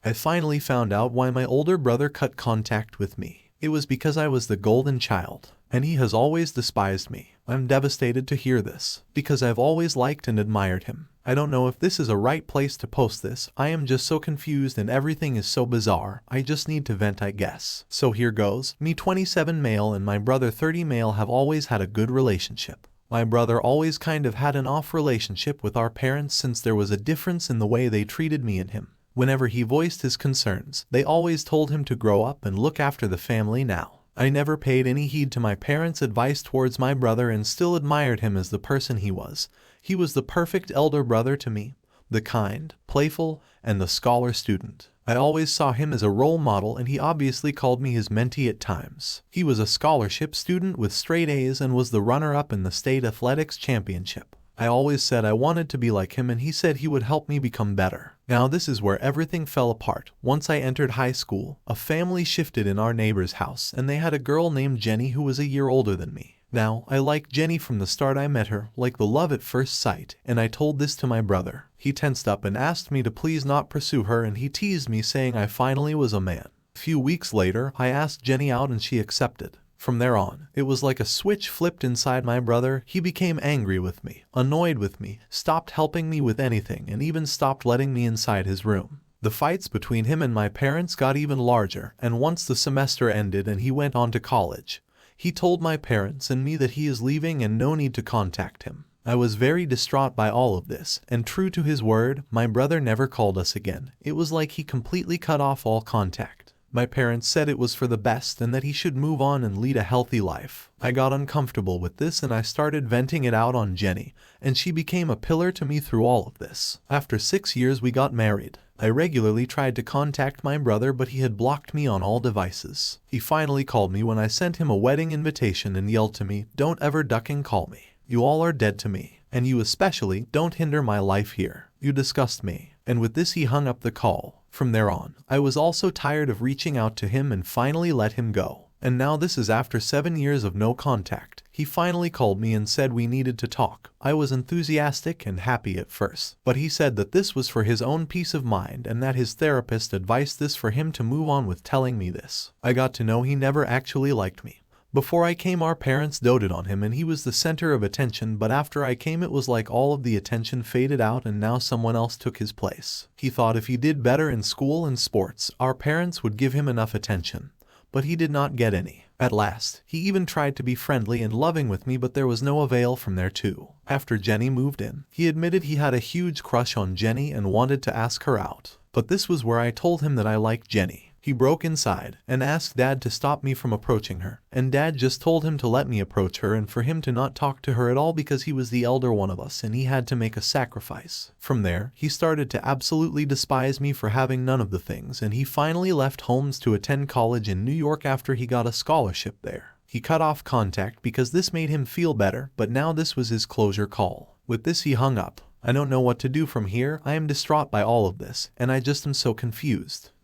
I finally found out why my older brother cut contact with me. It was because I was the golden child, and he has always despised me. I'm devastated to hear this, because I've always liked and admired him. I don't know if this is a right place to post this. I am just so confused and everything is so bizarre. I just need to vent, I guess. So here goes. Me 27 male and my brother 30 male have always had a good relationship. My brother always kind of had an off relationship with our parents since there was a difference in the way they treated me and him. Whenever he voiced his concerns, they always told him to grow up and look after the family now. I never paid any heed to my parents' advice towards my brother and still admired him as the person he was. He was the perfect elder brother to me, the kind, playful, and the scholar student. I always saw him as a role model and he obviously called me his mentee at times. He was a scholarship student with straight A's and was the runner-up in the state athletics championship. I always said I wanted to be like him and he said he would help me become better. Now this is where everything fell apart. Once I entered high school, a family shifted in our neighbor's house and they had a girl named Jenny who was a year older than me. Now, I liked Jenny from the start. I met her, like the love at first sight, and I told this to my brother. He tensed up and asked me to please not pursue her and he teased me saying I finally was a man. A few weeks later, I asked Jenny out and she accepted. From there on, it was like a switch flipped inside my brother. He became angry with me, annoyed with me, stopped helping me with anything, and even stopped letting me inside his room. The fights between him and my parents got even larger, and once the semester ended and he went on to college, he told my parents and me that he is leaving and no need to contact him. I was very distraught by all of this, and true to his word, my brother never called us again. It was like he completely cut off all contact. My parents said it was for the best and that he should move on and lead a healthy life. I got uncomfortable with this and I started venting it out on Jenny, and she became a pillar to me through all of this. After 6 years we got married. I regularly tried to contact my brother but he had blocked me on all devices. He finally called me when I sent him a wedding invitation and yelled to me, "Don't ever duck and call me. You all are dead to me, and you especially don't hinder my life here. You disgust me." And with this he hung up the call. From there on, I was also tired of reaching out to him and finally let him go. And now this is after 7 years of no contact. He finally called me and said we needed to talk. I was enthusiastic and happy at first, but he said that this was for his own peace of mind and that his therapist advised this for him to move on with telling me this. I got to know he never actually liked me. Before I came, our parents doted on him and he was the center of attention, but after I came it was like all of the attention faded out and now someone else took his place. He thought if he did better in school and sports, our parents would give him enough attention, but he did not get any. At last, he even tried to be friendly and loving with me, but there was no avail from there too. After Jenny moved in, he admitted he had a huge crush on Jenny and wanted to ask her out. But this was where I told him that I liked Jenny. He broke inside and asked Dad to stop me from approaching her, and Dad just told him to let me approach her and for him to not talk to her at all because he was the elder one of us and he had to make a sacrifice. From there, he started to absolutely despise me for having none of the things, and he finally left Holmes to attend college in New York after he got a scholarship there. He cut off contact because this made him feel better, but now this was his closure call. With this he hung up. I don't know what to do from here. I am distraught by all of this, and I just am so confused.